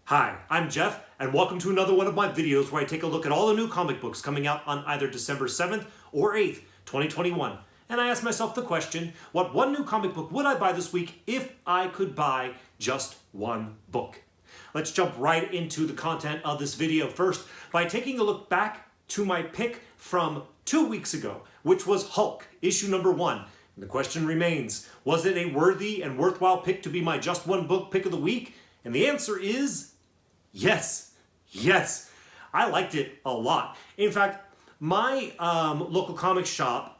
Hi, I'm Jeff, and welcome to another one of my videos where I take a look at all the new comic books coming out on either December 7th or 8th, 2021. And I ask myself the question, what one new comic book would I buy this week if I could buy just one book? Let's jump right into the content of this video first by taking a look back to my pick from 2 weeks ago, which was Hulk, issue number 1. And the question remains, was it a worthy and worthwhile pick to be my just one book pick of the week? And the answer is yes. I liked it a lot. In fact, my local comic shop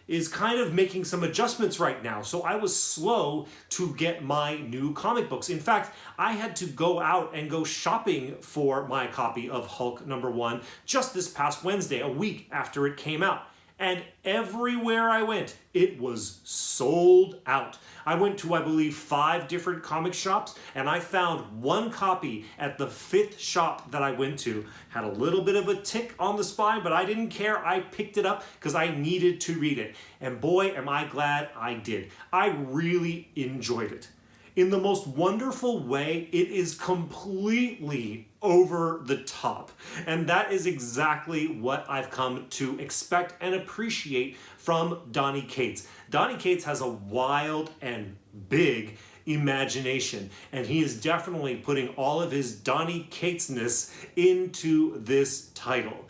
is kind of making some adjustments right now, so I was slow to get my new comic books. In fact, I had to go out and go shopping for my copy of Hulk number 1 just this past Wednesday, a week after it came out. And everywhere I went, it was sold out. I went to, I believe, 5 different comic shops, and I found one copy at the 5th shop that I went to. Had a little bit of a tick on the spine, but I didn't care. I picked it up because I needed to read it. And boy, am I glad I did. I really enjoyed it. In the most wonderful way, it is completely over the top. And that is exactly what I've come to expect and appreciate from Donny Cates. Donny Cates has a wild and big imagination, and he is definitely putting all of his Donny Cates-ness into this title.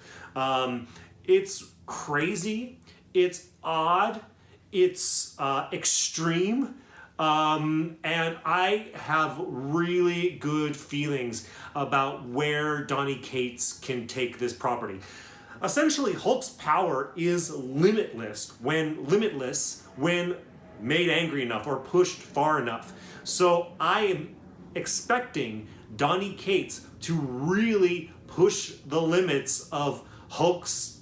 It's crazy, it's odd, it's extreme, and I have really good feelings about where Donny Cates can take this property. Essentially, Hulk's power is limitless when made angry enough or pushed far enough. So I am expecting Donny Cates to really push the limits of Hulk's,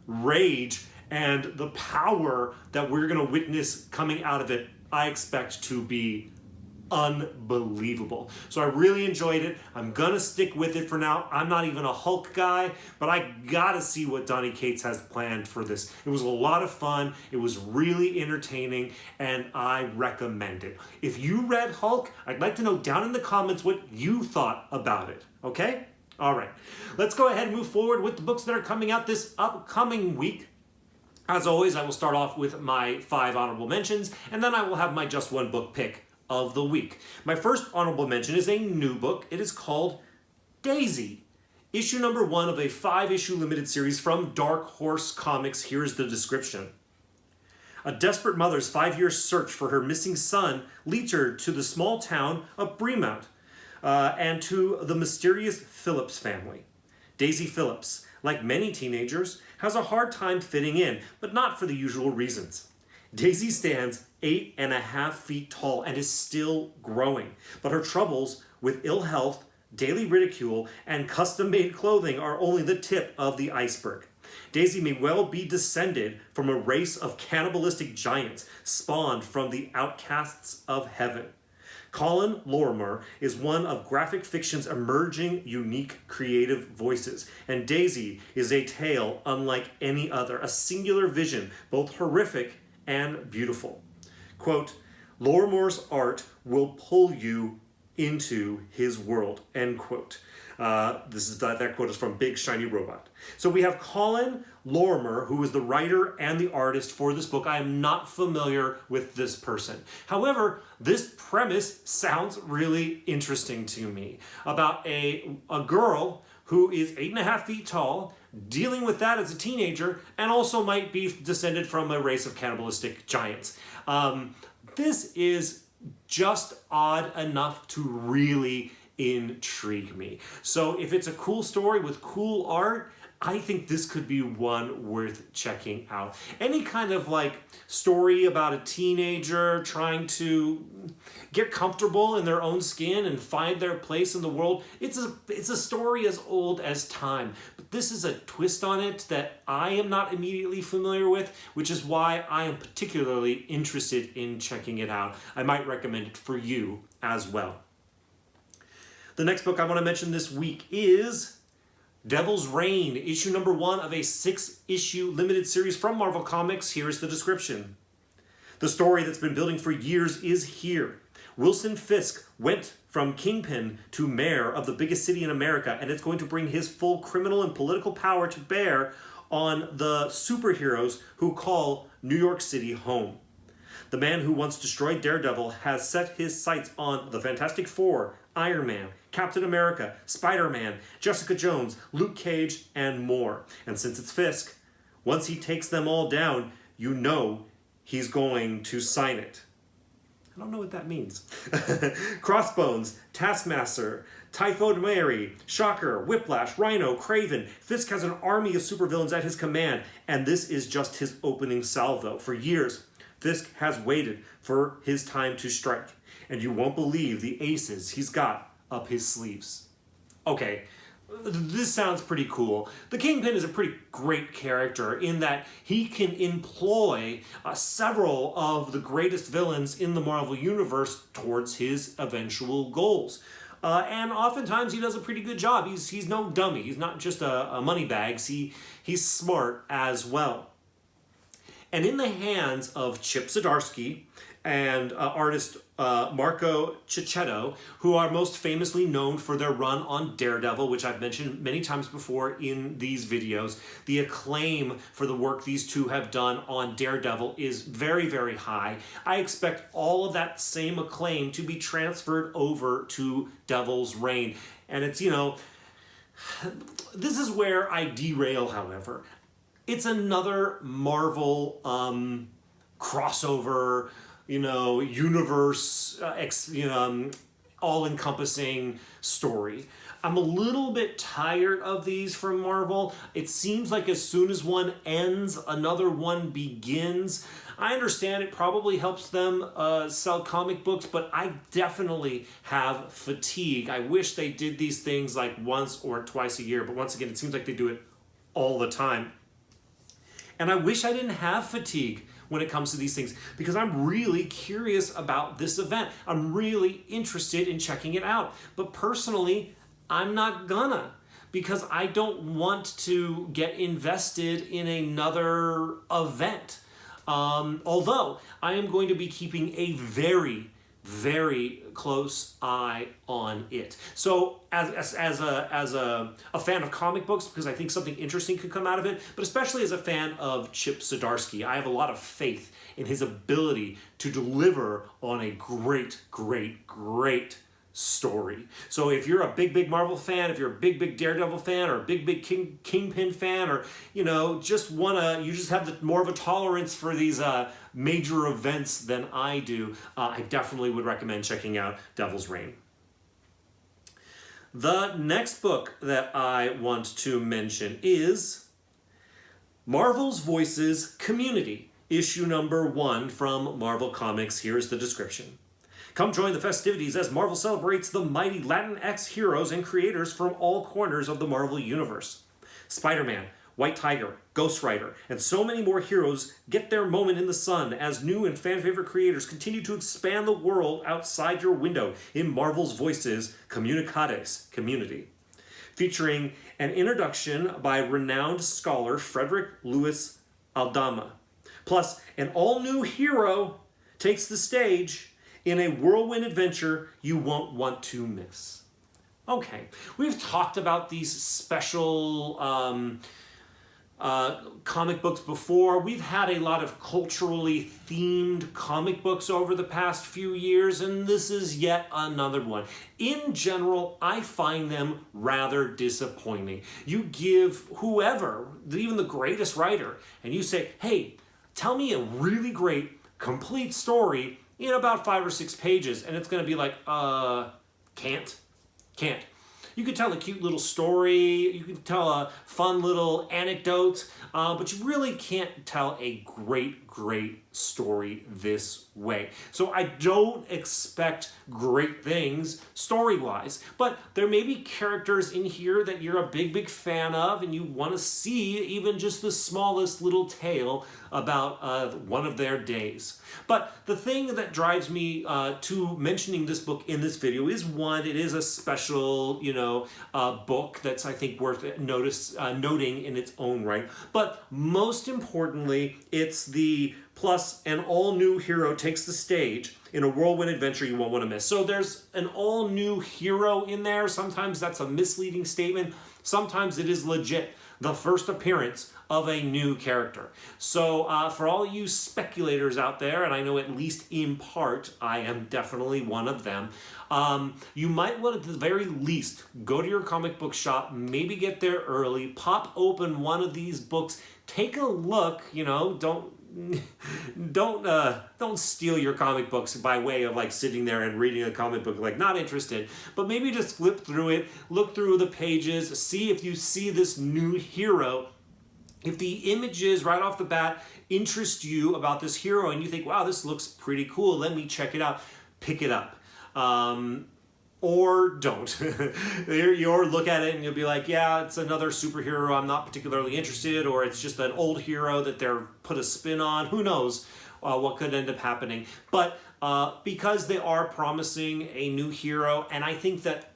rage and the power that we're going to witness coming out of it. I expect to be unbelievable. So I really enjoyed it. I'm gonna stick with it for now. I'm not even a Hulk guy, but I gotta see what Donny Cates has planned for this. It was a lot of fun. It was really entertaining, and I recommend it. If you read Hulk, I'd like to know down in the comments what you thought about it, okay? All right, let's go ahead and move forward with the books that are coming out this upcoming week. As always, I will start off with my 5 honorable mentions, and then I will have my just one book pick of the week. My first honorable mention is a new book. It is called Daisy, issue number 1 of a 5-issue limited series from Dark Horse Comics. Here's the description. A desperate mother's 5-year search for her missing son leads her to the small town of Bremont and to the mysterious Phillips family. Daisy Phillips, like many teenagers, has a hard time fitting in, but not for the usual reasons. Daisy stands 8.5 feet tall and is still growing, but her troubles with ill health, daily ridicule, and custom-made clothing are only the tip of the iceberg. Daisy may well be descended from a race of cannibalistic giants spawned from the outcasts of heaven. Colin Lorimer is one of graphic fiction's emerging, unique, creative voices, and Daisy is a tale unlike any other, a singular vision, both horrific and beautiful. Quote, Lorimer's art will pull you into his world, end quote. That quote is from Big Shiny Robot. So we have Colin Lorimer, who is the writer and the artist for this book. I am not familiar with this person. However, this premise sounds really interesting to me about a girl who is 8.5 feet tall, dealing with that as a teenager, and also might be descended from a race of cannibalistic giants. This is just odd enough to really intrigue me. So if it's a cool story with cool art, I think this could be one worth checking out. Any kind of story about a teenager trying to get comfortable in their own skin and find their place in the world, it's a story as old as time. But this is a twist on it that I am not immediately familiar with, which is why I am particularly interested in checking it out. I might recommend it for you as well. The next book I want to mention this week is Devil's Reign, issue number 1 of a 6-issue limited series from Marvel Comics. Here's the description. The story that's been building for years is here. Wilson Fisk went from kingpin to mayor of the biggest city in America, and it's going to bring his full criminal and political power to bear on the superheroes who call New York City home. The man who once destroyed Daredevil has set his sights on the Fantastic Four, Iron Man, Captain America, Spider-Man, Jessica Jones, Luke Cage, and more. And since it's Fisk, once he takes them all down, you know he's going to sign it. I don't know what that means. Crossbones, Taskmaster, Typhoid Mary, Shocker, Whiplash, Rhino, Kraven. Fisk has an army of supervillains at his command, and this is just his opening salvo. For years, Fisk has waited for his time to strike, and you won't believe the aces he's got up his sleeves. Okay, this sounds pretty cool. The Kingpin is a pretty great character in that he can employ several of the greatest villains in the Marvel Universe towards his eventual goals. And oftentimes he does a pretty good job. He's no dummy. He's not just a moneybags. He's smart as well. And in the hands of Chip Zdarsky and artist Marco Checchetto, who are most famously known for their run on Daredevil, which I've mentioned many times before in these videos. The acclaim for the work these two have done on Daredevil is very, very high. I expect all of that same acclaim to be transferred over to Devil's Reign. And it's, this is where I derail, however. It's another Marvel crossover, universe, all-encompassing story. I'm a little bit tired of these from Marvel. It seems like as soon as one ends, another one begins. I understand it probably helps them sell comic books, but I definitely have fatigue. I wish they did these things like once or twice a year, but once again, it seems like they do it all the time. And I wish I didn't have fatigue when it comes to these things, because I'm really curious about this event. I'm really interested in checking it out. But personally, I'm not gonna, because I don't want to get invested in another event. Although I am going to be keeping a very, very close eye on it. So as a fan of comic books, because I think something interesting could come out of it, but especially as a fan of Chip Zdarsky, I have a lot of faith in his ability to deliver on a great, great, great story. So if you're a big Marvel fan, if you're a big Daredevil fan, or a big Kingpin fan, or you just have more of a tolerance for these major events than I do, I definitely would recommend checking out Devil's Reign. The next book that I want to mention is Marvel's Voices Community, issue number 1 from Marvel Comics. Here's the description. Come join the festivities as Marvel celebrates the mighty Latinx heroes and creators from all corners of the Marvel Universe. Spider-Man, White Tiger, Ghost Rider, and so many more heroes get their moment in the sun as new and fan-favorite creators continue to expand the world outside your window in Marvel's Voices Comunicades Community. Featuring an introduction by renowned scholar Frederick Louis Aldama. Plus, an all-new hero takes the stage in a whirlwind adventure you won't want to miss. Okay, we've talked about these special comic books before. We've had a lot of culturally themed comic books over the past few years, and this is yet another one. In general, I find them rather disappointing. You give whoever, even the greatest writer, and you say, hey, tell me a really great, complete story in about 5 or 6 pages, and it's going to be like, can't. You could tell a cute little story, you could tell a fun little anecdote, but you really can't tell a great story this way. So I don't expect great things story-wise, but there may be characters in here that you're a big fan of, and you want to see even just the smallest little tale about one of their days. But the thing that drives me to mentioning this book in this video is, one, it is a special, book that's, I think, worth noting in its own right. But most importantly, it's the plus an all-new hero takes the stage in a whirlwind adventure you won't want to miss. So there's an all-new hero in there. Sometimes that's a misleading statement. Sometimes it is legit the first appearance of a new character. So for all you speculators out there, and I know at least in part I am definitely one of them, you might want at the very least go to your comic book shop, maybe get there early, pop open one of these books, take a look, you know, don't steal your comic books by way of like sitting there and reading a comic book like not interested, but maybe just flip through it, look through the pages, see if you see this new hero. If the images right off the bat interest you about this hero and you think, wow, this looks pretty cool, let me check it out, pick it up. Or don't. Or look at it and you'll be like, yeah, it's another superhero I'm not particularly interested, or it's just an old hero that they're put a spin on. Who knows what could end up happening. But because they are promising a new hero, and I think that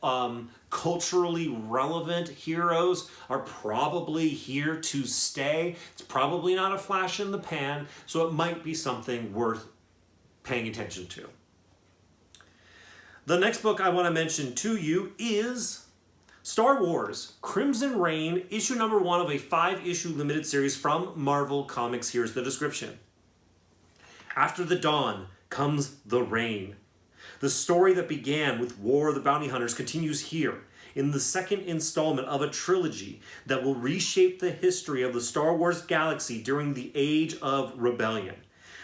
culturally relevant heroes are probably here to stay. It's probably not a flash in the pan, so it might be something worth paying attention to. The next book I want to mention to you is Star Wars Crimson Reign, issue number 1 of a 5-issue limited series from Marvel Comics. Here's the description. After the dawn comes the rain. The story that began with War of the Bounty Hunters continues here in the second installment of a trilogy that will reshape the history of the Star Wars galaxy during the Age of Rebellion.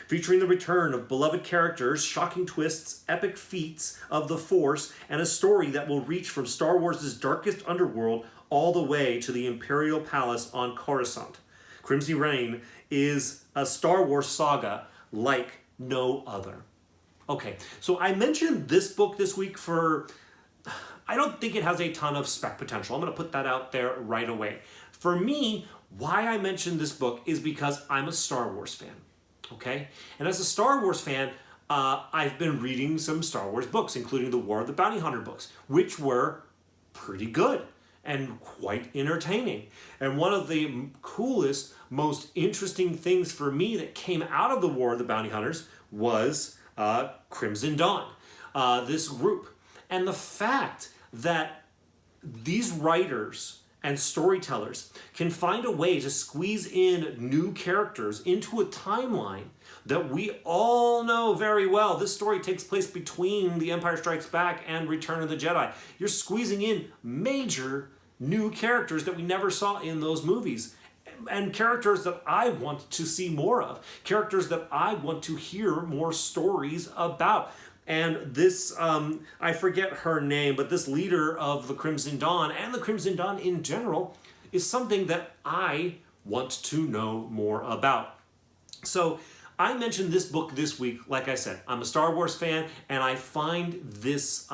Featuring the return of beloved characters, shocking twists, epic feats of the Force, and a story that will reach from Star Wars' darkest underworld all the way to the Imperial Palace on Coruscant. Crimson Reign is a Star Wars saga like no other. Okay, so I mentioned this book this week I don't think it has a ton of spec potential. I'm going to put that out there right away. For me, why I mentioned this book is because I'm a Star Wars fan. Okay? And as a Star Wars fan, I've been reading some Star Wars books, including the War of the Bounty Hunter books, which were pretty good and quite entertaining. And one of the coolest, most interesting things for me that came out of the War of the Bounty Hunters was Crimson Dawn, this group. And the fact that these writers and storytellers can find a way to squeeze in new characters into a timeline that we all know very well. This story takes place between The Empire Strikes Back and Return of the Jedi. You're squeezing in major new characters that we never saw in those movies, and characters that I want to see more of, characters that I want to hear more stories about. And this, I forget her name, but this leader of the Crimson Dawn and the Crimson Dawn in general is something that I want to know more about. So I mentioned this book this week. Like I said, I'm a Star Wars fan, and I find this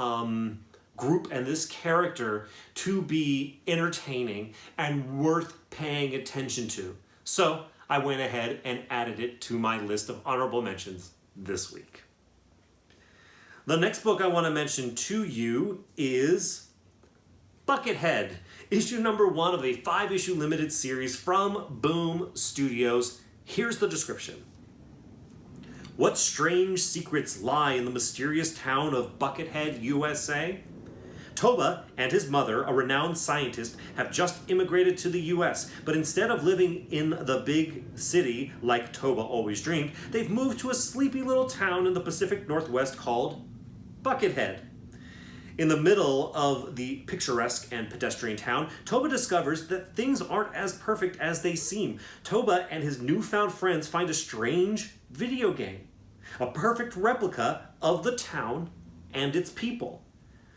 group and this character to be entertaining and worth paying attention to. So I went ahead and added it to my list of honorable mentions this week. The next book I want to mention to you is Buckethead, issue number 1 of a 5-issue limited series from Boom Studios. Here's the description. What strange secrets lie in the mysterious town of Buckethead, USA? Toba and his mother, a renowned scientist, have just immigrated to the US, but instead of living in the big city like Toba always dreamed, they've moved to a sleepy little town in the Pacific Northwest called Buckethead. In the middle of the picturesque and pedestrian town, Toba discovers that things aren't as perfect as they seem. Toba and his newfound friends find a strange video game, a perfect replica of the town and its people.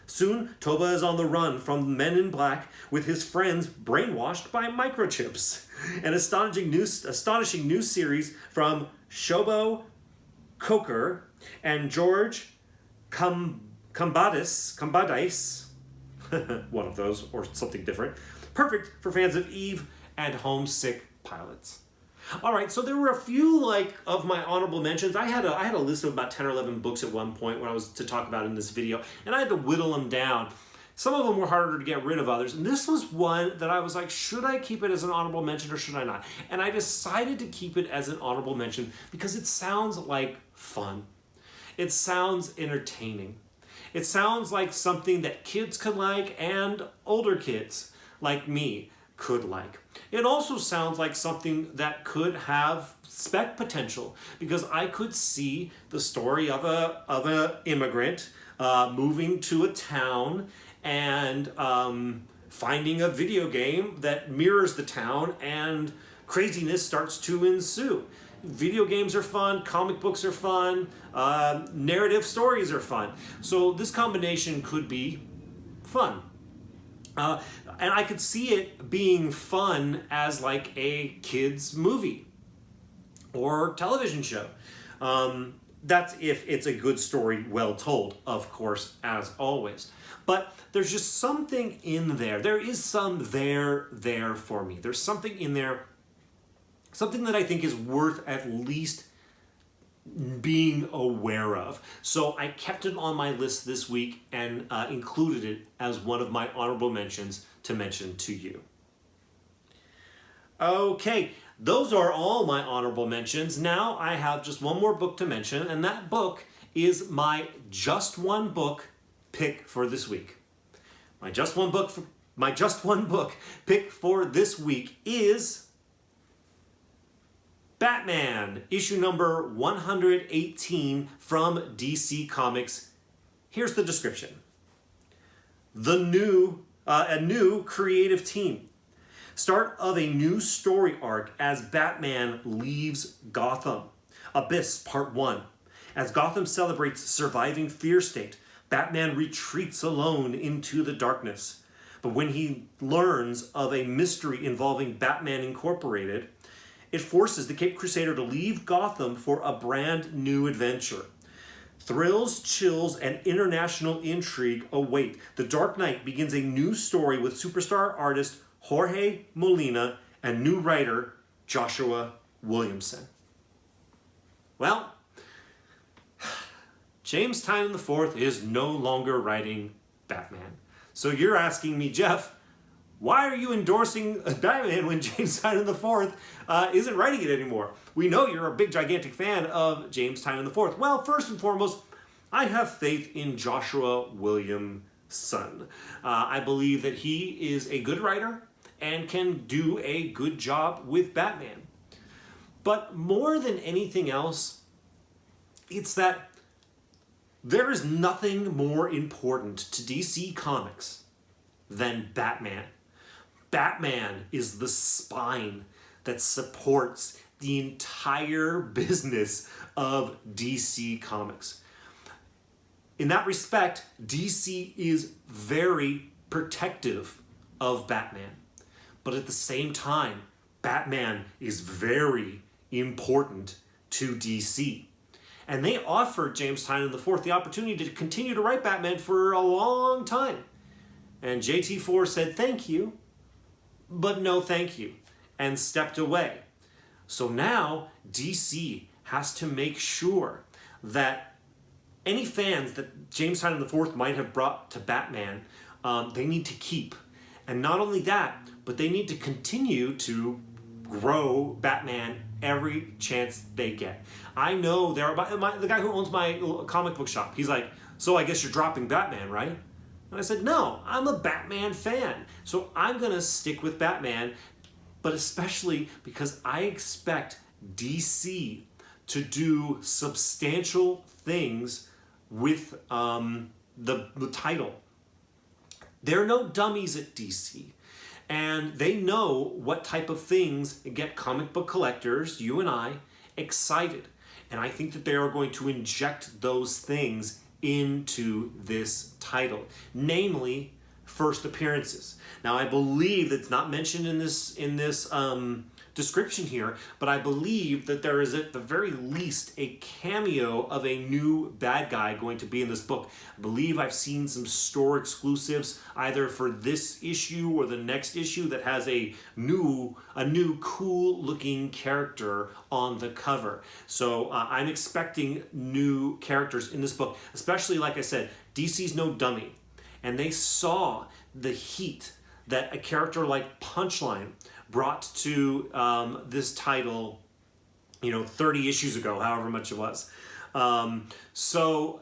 Soon, Toba is on the run from men in black, with his friends brainwashed by microchips. An astonishing new series from Shobo Coker and George Combadis, one of those, or something different. Perfect for fans of Eve and homesick pilots. All right, so there were a few of my honorable mentions. I had a list of about 10 or 11 books at one point when I was to talk about in this video, and I had to whittle them down. Some of them were harder to get rid of others, and this was one that I was like, should I keep it as an honorable mention or should I not? And I decided to keep it as an honorable mention because it sounds like fun. it sounds entertaining. It sounds like something that kids could like and older kids like me could like. It also sounds like something that could have spec potential, because I could see the story of a immigrant moving to a town and finding a video game that mirrors the town, and craziness starts to ensue. Video games are fun, comic books are fun, narrative stories are fun. So this combination could be fun. And I could see it being fun as like a kid's movie or television show. That's if it's a good story, well told, of course, as always. But there's just something in there. There is some there for me. There's something in there, something that I think is worth at least being aware of. So I kept it on my list this week and included it as one of my honorable mentions to mention to you. Okay, those are all my honorable mentions. Now I have just one more book to mention, and that book is my just one book pick for this week. My just one book pick for this week is Batman, issue number 118 from DC Comics. Here's the description. A new creative team. Start of a new story arc as Batman leaves Gotham. Abyss Part 1. As Gotham celebrates surviving Fear State, Batman retreats alone into the darkness. But when he learns of a mystery involving Batman Incorporated, it forces the Caped Crusader to leave Gotham for a brand new adventure. Thrills, chills, and international intrigue await. The Dark Knight begins a new story with superstar artist Jorge Molina and new writer Joshua Williamson. Well, James Tynion IV is no longer writing Batman. So you're asking me, Jeff, why are you endorsing Batman when James Tynion IV isn't writing it anymore? We know you're a big, gigantic fan of James Tynion IV. Well, first and foremost, I have faith in Joshua Williamson. I believe that he is a good writer and can do a good job with Batman. But more than anything else, it's that there is nothing more important to DC Comics than Batman. Batman is the spine that supports the entire business of DC Comics. In that respect, DC is very protective of Batman. But at the same time, Batman is very important to DC. And they offered James Tynion IV the opportunity to continue to write Batman for a long time. And JT4 said thank you, but no thank you, and stepped away. So now DC has to make sure that any fans that James Tynion IV might have brought to Batman, they need to keep. And not only that, but they need to continue to grow Batman every chance they get. I know the guy who owns my comic book shop, he's like, so I guess you're dropping Batman, right? And I said, no, I'm a Batman fan. So I'm going to stick with Batman, but especially because I expect DC to do substantial things with the title. They're no dummies at DC. And they know what type of things get comic book collectors, you and I, excited. And I think that they are going to inject those things into this title, namely first appearances. Now, I believe it's not mentioned in this description here, but I believe that there is at the very least a cameo of a new bad guy going to be in this book. I believe I've seen some store exclusives either for this issue or the next issue that has a new cool looking character on the cover. So I'm expecting new characters in this book, especially, like I said, DC's no dummy. And they saw the heat that a character like Punchline brought to this title, 30 issues ago, however much it was. So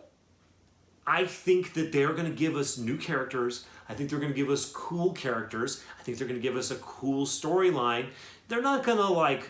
I think that they're going to give us new characters. I think they're going to give us cool characters. I think they're going to give us a cool storyline. They're not going to like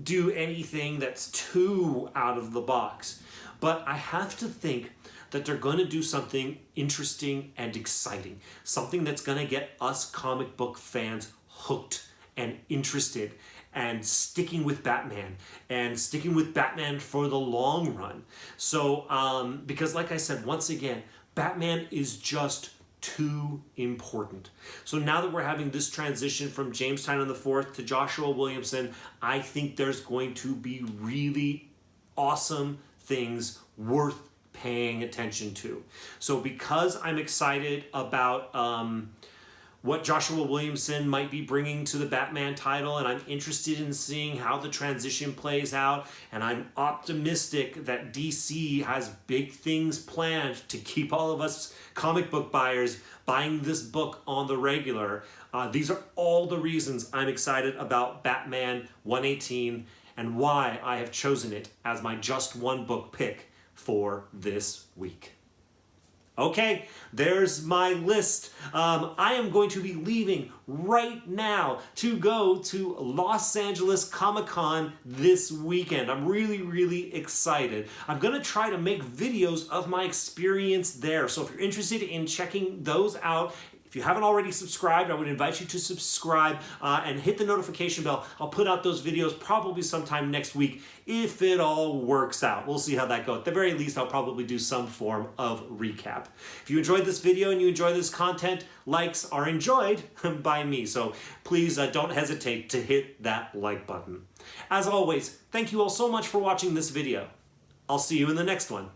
do anything that's too out of the box. But I have to think that they're going to do something interesting and exciting. Something that's going to get us comic book fans hooked and interested and sticking with Batman and sticking with Batman for the long run. So, because like I said, once again, Batman is just too important. So now that we're having this transition from James Tynion IV to Joshua Williamson, I think there's going to be really awesome things worth paying attention to. So because I'm excited about what Joshua Williamson might be bringing to the Batman title, and I'm interested in seeing how the transition plays out, and I'm optimistic that DC has big things planned to keep all of us comic book buyers buying this book on the regular. These are all the reasons I'm excited about Batman 118 and why I have chosen it as my just one book pick for this week. Okay, there's my list. I am going to be leaving right now to go to Los Angeles Comic-Con this weekend. I'm really, really excited. I'm going to try to make videos of my experience there. So if you're interested in checking those out, if you haven't already subscribed, I would invite you to subscribe and hit the notification bell. I'll put out those videos probably sometime next week if it all works out. We'll see how that goes. At the very least, I'll probably do some form of recap. If you enjoyed this video and you enjoy this content, likes are enjoyed by me. So please don't hesitate to hit that like button. As always, thank you all so much for watching this video. I'll see you in the next one.